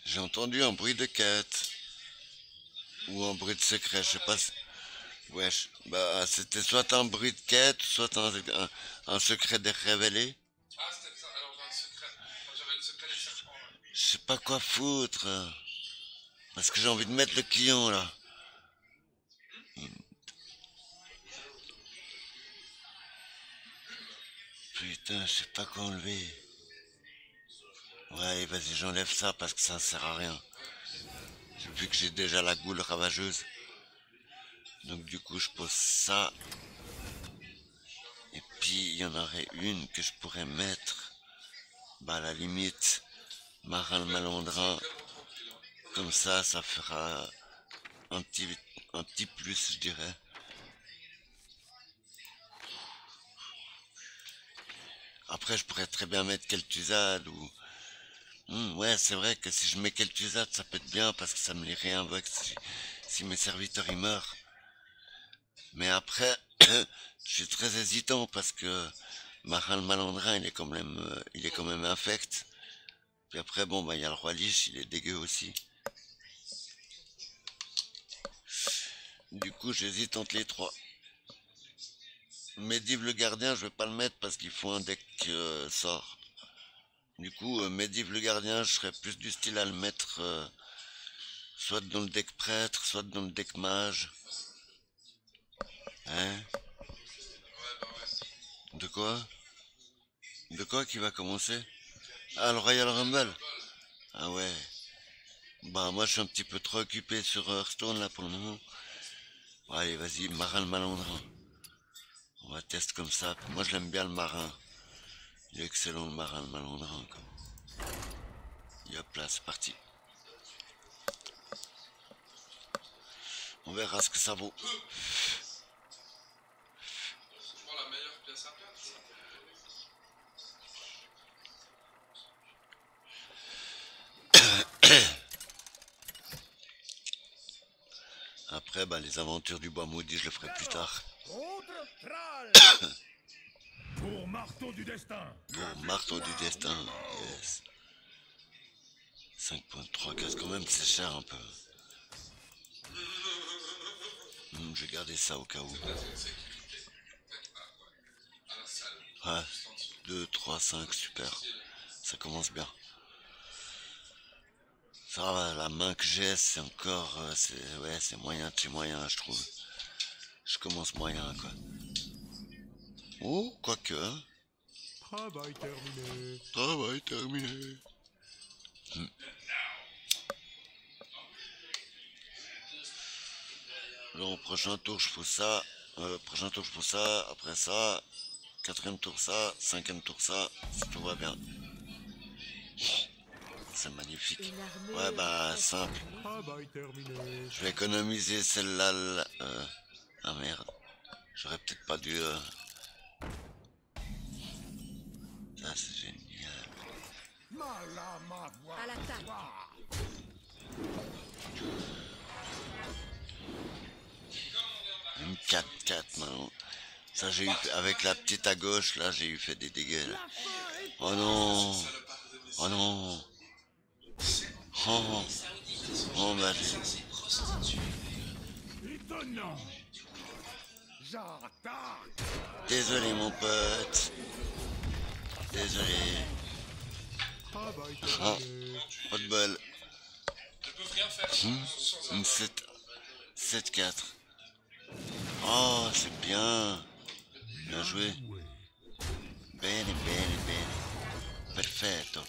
J'ai entendu un bruit de quête. Ou un bruit de secret, je sais pas si... Wesh, bah c'était soit un bruit de quête, soit un secret révélé. Ah, c'était ça. Alors, j'ai un secret. Moi, j'avais le secret des serpents, là. Je sais pas quoi foutre. Parce que j'ai envie de mettre le client là. Putain, je sais pas quoi enlever. Ouais, vas-y, j'enlève ça parce que ça ne sert à rien. Vu que j'ai déjà la goule ravageuse. Donc du coup, je pose ça. Et puis, il y en aurait une que je pourrais mettre. Bah, à la limite, Marin le Malandrin. Comme ça fera un petit plus, je dirais. Après, je pourrais très bien mettre Kel'Thuzad ou... ouais, c'est vrai que si je mets Kel'Thuzad, ça peut être bien parce que ça me les réinvoque si mes serviteurs y meurent. Mais après, je suis très hésitant parce que Marin le Malandrin, il est quand même infect. Puis après, bon, bah, il y a le Roi Lich, il est dégueu aussi. Du coup, j'hésite entre les trois. Medivh le gardien, je vais pas le mettre parce qu'il faut un deck sort. Du coup, Medivh le gardien, je serais plus du style à le mettre soit dans le deck prêtre, soit dans le deck mage. Hein? De quoi? De quoi qui va commencer? Ah, le Royal Rumble? Ah ouais. Bah moi je suis un petit peu trop occupé sur Hearthstone là pour le moment. Bon, allez, vas-y, Marin le Malandrin. On va tester comme ça. Moi je l'aime bien le marin. Il est excellent le Marin le Malandrin. Et hop là, c'est parti. On verra ce que ça vaut. Je prends la meilleure pièce à perdre, ça. Après, bah, les aventures du bois maudit, je le ferai plus tard. Contre Thrall. Pour marteau du destin. Bon, marteau du destin. Yes. 5.3 cases quand même, c'est cher un peu. Je vais garder ça au cas où. Ouais, 2, 3, 5, super. Ça commence bien. Ça va, la main que j'ai, c'est encore... c'est moyen de chez moyen, je trouve. Je commence moyen, quoi. Oh, quoique. Hein. Travail terminé. Travail terminé. Alors, au prochain tour, je pousse ça. Prochain tour, je pousse ça. Après ça. Quatrième tour, ça. Cinquième tour, ça. Si tout va bien. C'est magnifique. Une armure Ouais, bah, faite simple. pour lui. Travail terminé. Je vais économiser celle-là. Ah merde. J'aurais peut-être pas dû... Ça, c'est génial. À l'attaque. Une 4-4 maintenant. Ça, j'ai eu... Avec la petite à gauche, là, j'ai eu fait des dégâts. Là. Oh non. Oh non. Oh. Oh, bah... Étonnant. J'attaque. Désolé, mon pote. Désolé. Travail Ah, terminé. pas de bol. Ne peuvent rien faire sans Une 7-4. Oh, c'est bien. Bien joué. Bene, bene, bene. Perfetto.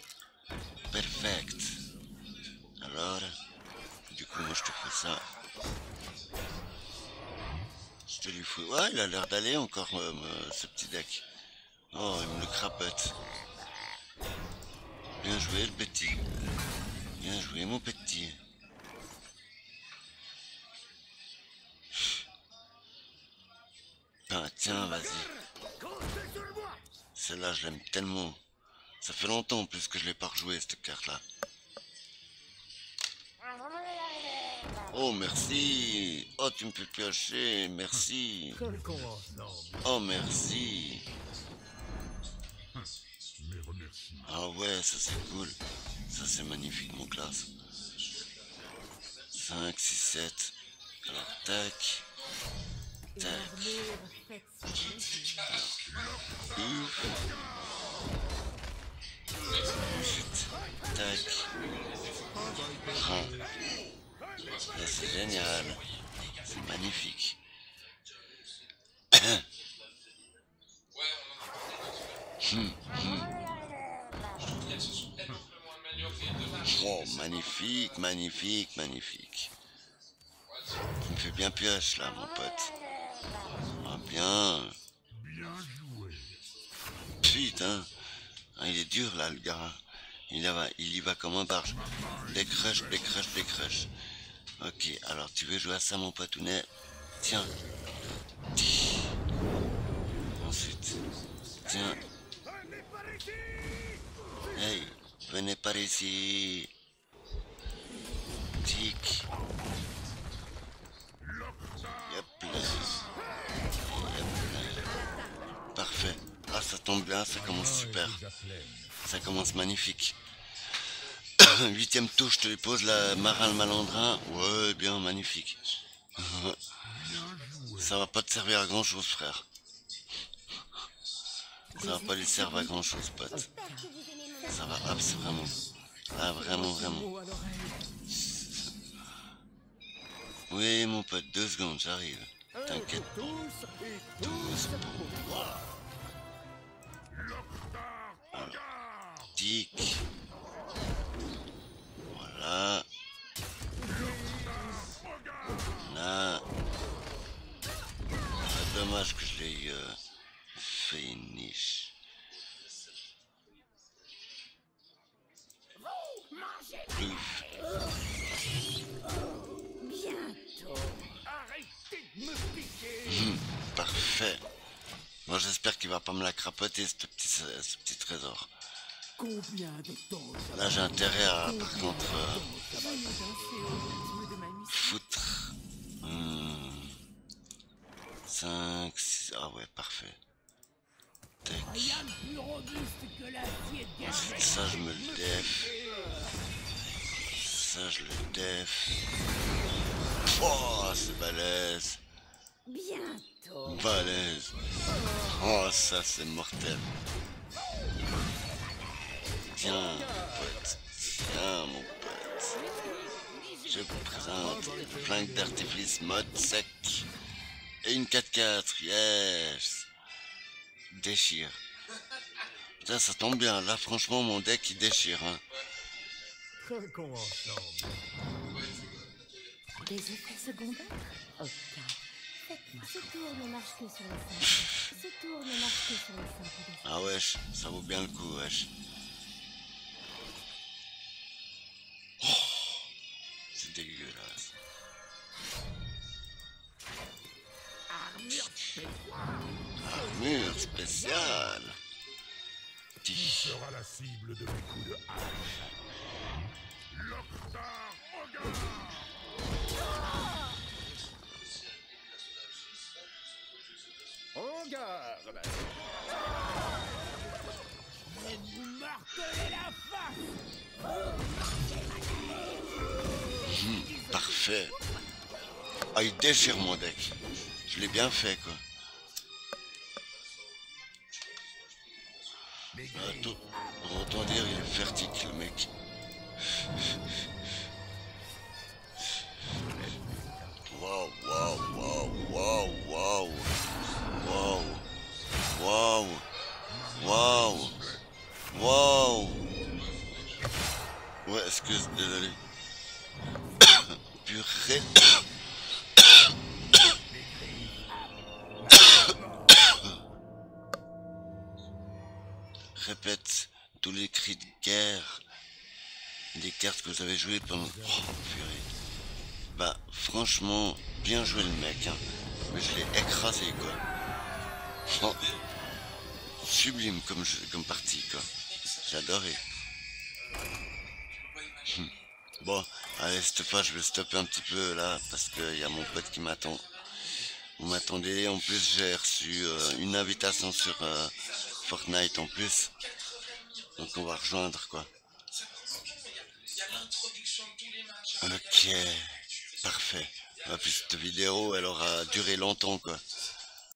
Perfect. Alors, du coup, moi, je te fais ça. Je te lui fous. Ouais, il a l'air d'aller encore, ce petit deck. Oh, il me le crapote. Bien joué, le petit. Bien joué, mon petit. Ah, tiens, vas-y. Celle-là, je l'aime tellement. Ça fait longtemps en plus que je l'ai pas rejoué, cette carte-là. Oh, merci. Oh, tu me fais piocher. Merci. Quel commencement. Oh, merci. Mes remerciements. Ah ouais, ça c'est cool. Ça c'est magnifique, mon classe. 5, 6, 7. Alors, tac. Une Tac. armure faite pour lui. Ouf. Ensuite, tac. Ah. Là, c'est génial. C'est magnifique. Elles se sont énormément améliorées de la Oh, magnifique, magnifique, magnifique. Tu me fais bien pioche là, mon pote. Ah, bien. Bien joué. Putain. Ah, il est dur là, le gars. Il y va comme un barge. Décroche, décroche, décroche. Ok, alors tu veux jouer à ça, mon patounet? Tiens. Ensuite. Tiens. Hey, venez par ici. Tic. Yep là. Yep là. Parfait. Ah, ça tombe bien, ça commence super. Ça commence magnifique. 8ème tour, je te pose la marin le malandrin. Ouais, bien, magnifique. Ça va pas te servir à grand chose, frère. Ça va pas lui servir à grand chose, pote. Ça va, hop, c'est vraiment. Ah, vraiment, vraiment. Mot à l'oreille. Oui, mon pote, 2 secondes, j'arrive. T'inquiète. Tous et 12 pour moi. Tic. Voilà. Là. Ah, dommage que je l'ai fait une niche. Ouf. Bientôt. Arrêtez de me piquer. Parfait. Moi j'espère qu'il va pas me la crapoter ce petit trésor. Combien de temps Là j'ai intérêt à par contre ça va danser au rythme de ma musique? foutre 5, 6... Ah ouais, parfait. Tac. Rien de plus robuste que l'acier de Gadget. Ça, je me le def. Ça, je le def. Oh, c'est balèze. Bientôt. Balèze. Oh, ça, c'est mortel. Tiens, mon pote. Tiens, mon pote. Je vous présente le flingue d'artifice mode sec. Et une 4x4, yes. Déchire. Putain, ça tombe bien. Là, franchement, mon deck, il déchire. Hein. Trinquons ensemble. Des effets secondaires? Aucun. Faites-moi. Ce tour ne marche que sur les 5. Ce tour ne marche que sur les 5 des Ah wesh, ça vaut bien le coup, wesh. Oh, c'est dégueulasse. Armure spéciale. Qui sera la cible de mes coups de hache? Locktar Regarde. Je vais vous marteler la face. Parfait. Ah, il déchire mon deck. Je l'ai bien fait, quoi. Pour autant dire, il est fertique, le mec. Waouh, waouh, waouh, waouh, waouh. Waouh. Waouh. Waouh. Waouh. Ouais, excuse, désolé. Purée. Répète tous les cris de guerre des cartes que vous avez jouées pendant... Oh, purée. Bah, franchement, bien joué le mec, hein. Mais je l'ai écrasé, quoi. Oh, sublime comme partie, quoi. J'ai adoré. Bon, allez, cette fois, je vais stopper un petit peu, là, parce qu'il y a mon pote qui m'attend. Vous m'attendez, en plus, j'ai reçu une invitation sur Fortnite, en plus. Donc, on va rejoindre, quoi. Ok, parfait. Ah, puis cette vidéo, elle aura duré longtemps, quoi.